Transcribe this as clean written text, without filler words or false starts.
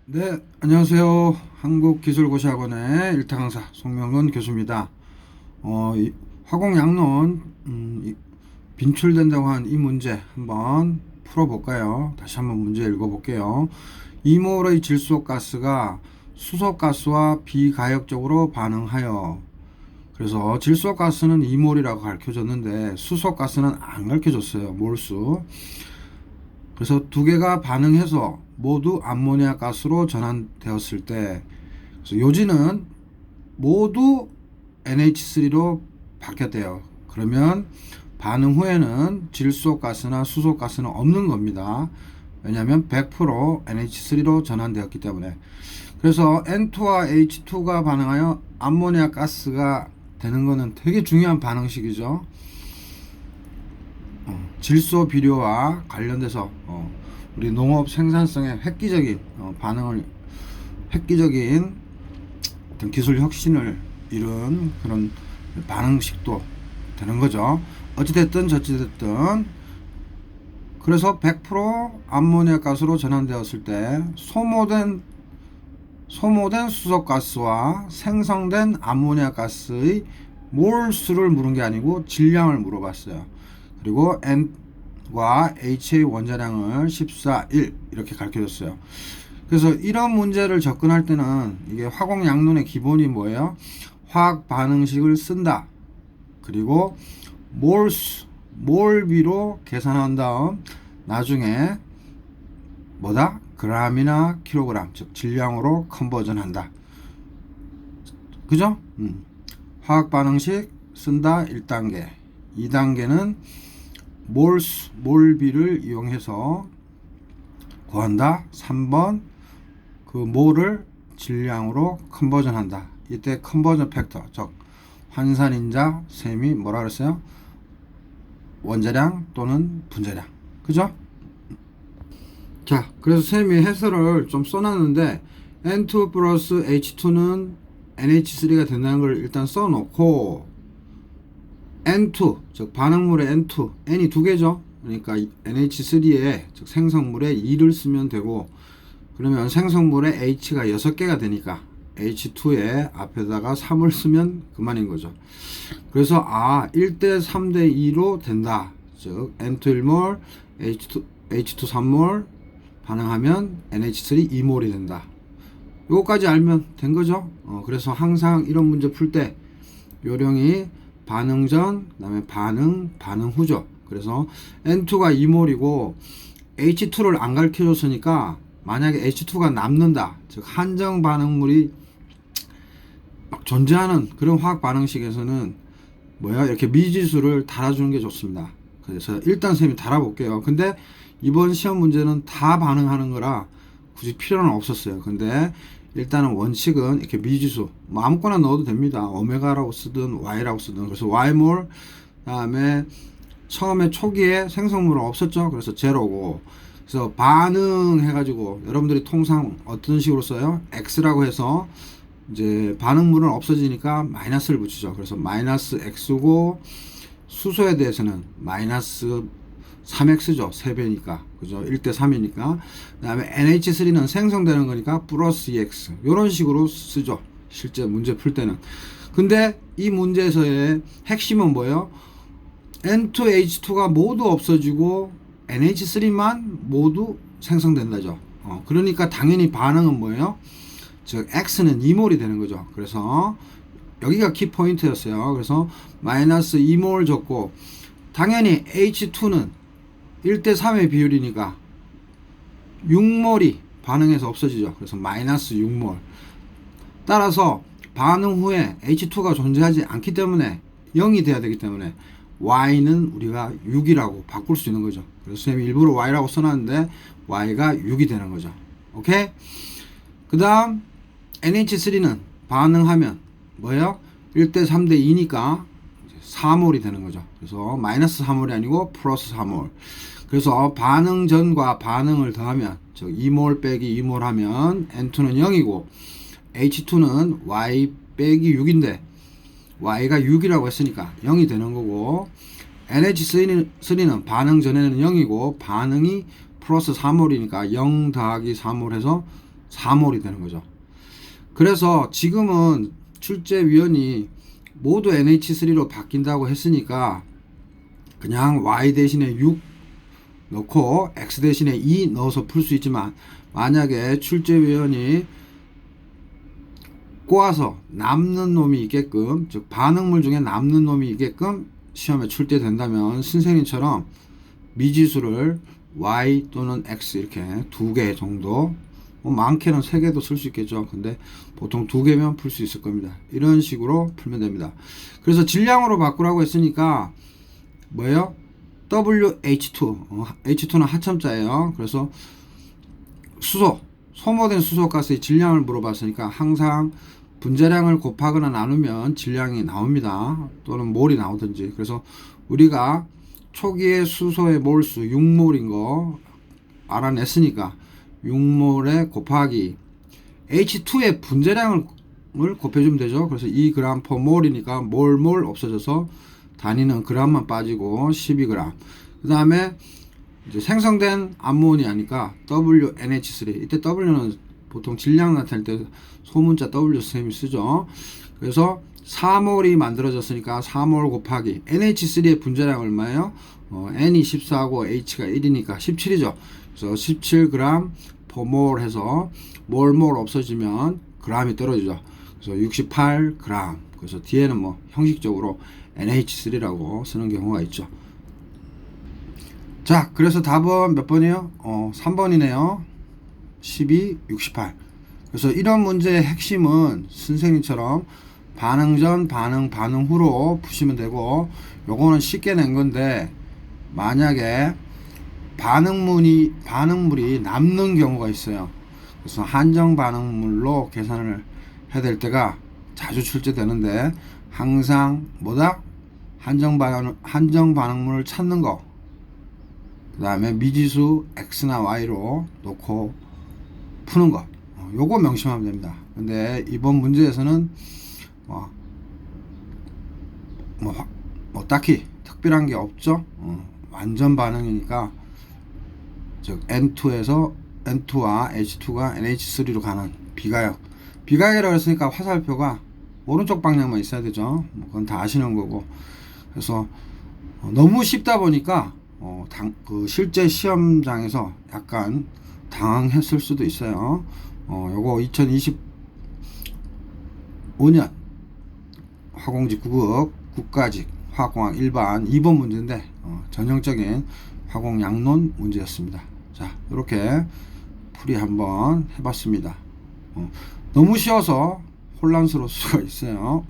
네, 안녕하세요. 한국기술고시학원의 일타 강사 송명근 교수입니다. 화공양론 빈출된다고 한 이 문제 한번 풀어볼까요? 다시 한번 문제 읽어볼게요. 이몰의 질소가스가 수소가스와 비가역적으로 반응하여, 그래서 질소가스는 2몰이라고 가르쳐줬는데 수소가스는 안 가르쳐줬어요. 몰수. 그래서 두 개가 반응해서 모두 암모니아 가스로 전환되었을 때, 그래서 요지는 모두 NH3로 바뀌었대요. 그러면 반응 후에는 질소가스나 수소가스는 없는 겁니다. 왜냐하면 100% NH3로 전환되었기 때문에. 그래서 N2와 H2가 반응하여 암모니아 가스가 되는 것은 되게 중요한 반응식이죠. 질소 비료와 관련돼서 우리 농업 생산성의 획기적인 반응을, 획기적인 어떤 기술 혁신을 이룬 그런 반응식도 되는 거죠. 어찌됐든 저찌됐든, 그래서 100% 암모니아 가스로 전환되었을 때 소모된 수소가스와 생성된 암모니아 가스의 몰수를 물은 게 아니고 질량을 물어봤어요. 그리고 N과 H의 원자량을 14, 1 이렇게 가르쳐줬어요. 그래서 이런 문제를 접근할 때는 이게 화공양론의 기본이 뭐예요? 화학 반응식을 쓴다. 그리고 몰비로 계산한 다음 나중에 뭐다? 그람이나 킬로그램, 즉 질량으로 컨버전 한다. 그죠? 화학 반응식 쓴다 1단계. 2단계는 몰비를 이용해서 구한다. 3번 그 몰을 질량으로 컨버전 한다. 이때 컨버전 팩터, 즉 환산인자 셈이 뭐라 그랬어요? 원자량 또는 분자량. 그죠? 자, 그래서 셈이 해설을 좀 써놨는데 N2 플러스 H2는 NH3가 된다는 걸 일단 써놓고, N2, 즉 반응물의 N2, N이 두 개죠. 그러니까 NH3에, 즉 생성물에 2를 쓰면 되고, 그러면 생성물에 H가 6개가 되니까 H2에 앞에다가 3을 쓰면 그만인 거죠. 그래서 1대 3대 2로 된다. 즉 N2 1몰, H2 3몰 반응하면 NH3 2몰이 된다. 요거까지 알면 된 거죠. 그래서 항상 이런 문제 풀 때 요령이 반응 전, 그 다음에 반응 후죠. 그래서 N2가 2몰이고 H2를 안 가르쳐 줬으니까 만약에 H2가 남는다, 즉 한정 반응물이 막 존재하는 그런 화학 반응식에서는 이렇게 미지수를 달아주는 게 좋습니다. 그래서 일단 쌤이 달아볼게요. 근데 이번 시험 문제는 다 반응하는 거라 굳이 필요는 없었어요. 근데 일단은 원칙은 이렇게 미지수 아무거나 넣어도 됩니다. 오메가라고 쓰든 Y라고 쓰든. 그래서 Y몰, 다음에 처음에 초기에 생성물은 없었죠. 그래서 제로고, 그래서 반응해가지고 여러분들이 통상 어떤 식으로 써요? X라고 해서 이제 반응물은 없어지니까 마이너스를 붙이죠. 그래서 마이너스 X고, 수소에 대해서는 마이너스 3x죠. 3배니까. 그죠? 1대 3이니까. 그 다음에 NH3는 생성되는 거니까 플러스 2x. 요런 식으로 쓰죠. 실제 문제 풀 때는. 근데 이 문제에서의 핵심은 뭐예요? N2H2가 모두 없어지고 NH3만 모두 생성된다죠. 그러니까 당연히 반응은 뭐예요? 즉 X는 2몰이 되는 거죠. 그래서 여기가 키포인트였어요. 그래서 마이너스 2몰 줬고, 당연히 H2는 1대 3의 비율이니까 6몰이 반응해서 없어지죠. 그래서 마이너스 6몰. 따라서 반응 후에 H2가 존재하지 않기 때문에 0이 돼야 되기 때문에 Y는 우리가 6이라고 바꿀 수 있는 거죠. 그래서 선생님이 일부러 Y라고 써놨는데 Y가 6이 되는 거죠. 오케이? 그 다음 NH3는 반응하면 뭐예요? 1대 3대 2니까 4몰이 되는 거죠. 그래서 마이너스 4몰이 아니고 플러스 4몰. 그래서 반응 전과 반응을 더하면, 즉 2몰 빼기 2몰 하면 N2는 0이고 H2는 Y 빼기 6인데 Y가 6이라고 했으니까 0이 되는 거고, NH3는 반응 전에는 0이고 반응이 플러스 4몰이니까 0 더하기 4몰 해서 4몰이 되는 거죠. 그래서 지금은 출제위원이 모두 NH3로 바뀐다고 했으니까 그냥 Y 대신에 6 넣고 X 대신에 2 넣어서 풀 수 있지만, 만약에 출제위원이 꼬아서 남는 놈이 있게끔, 즉 반응물 중에 남는 놈이 있게끔 시험에 출제된다면 선생님처럼 미지수를 Y 또는 X 이렇게 2개 정도, 뭐 많게는 3개도 쓸 수 있겠죠. 근데 보통 2개면 풀 수 있을 겁니다. 이런 식으로 풀면 됩니다. 그래서 질량으로 바꾸라고 했으니까 뭐예요? WH2, H2는 하첨자예요. 그래서 소모된 수소가스의 질량을 물어봤으니까 항상 분자량을 곱하거나 나누면 질량이 나옵니다. 또는 몰이 나오든지. 그래서 우리가 초기에 수소의 몰수 6몰인 거 알아냈으니까 6몰에 곱하기 H2의 분자량을 곱해주면 되죠. 그래서 2g/몰이니까 몰 없어져서 단위는 g만 빠지고 12g. 그 다음에 이제 생성된 암모니아니까 WNH3. 이때 W는 보통 질량 나타낼 때 소문자 W 선생님이 쓰죠. 그래서 4몰이 만들어졌으니까 4몰 곱하기 NH3의 분자량 얼마예요? N이 14고 H가 1이니까 17이죠. 그래서 17g/몰 해서 몰 없어지면 g이 떨어지죠. 그래서 68g. 그래서 뒤에는 뭐 형식적으로 NH3라고 쓰는 경우가 있죠. 자, 그래서 답은 몇 번이에요? 3번이네요. 12, 68. 그래서 이런 문제의 핵심은 선생님처럼 반응 전, 반응 후로 푸시면 되고, 요거는 쉽게 낸 건데, 만약에 반응물이 남는 경우가 있어요. 그래서 한정 반응물로 계산을 해야 될 때가 자주 출제되는데, 항상 뭐다? 한정 반응물을 찾는 거. 그 다음에 미지수 X나 Y로 놓고 푸는 것. 요거 명심하면 됩니다. 근데 이번 문제에서는 딱히 특별한 게 없죠. 완전 반응이니까, 즉 N2와 H2가 NH3로 가는 비가역이라고 했으니까 화살표가 오른쪽 방향만 있어야 되죠. 그건 다 아시는 거고. 그래서 너무 쉽다 보니까 실제 시험장에서 약간 당황했을 수도 있어요. 요거 2025년 화공직 9급 국가직 화공학 일반 2번 문제인데, 전형적인 화공 양론 문제였습니다. 자, 이렇게 풀이 한번 해봤습니다. 너무 쉬워서 혼란스러울 수가 있어요.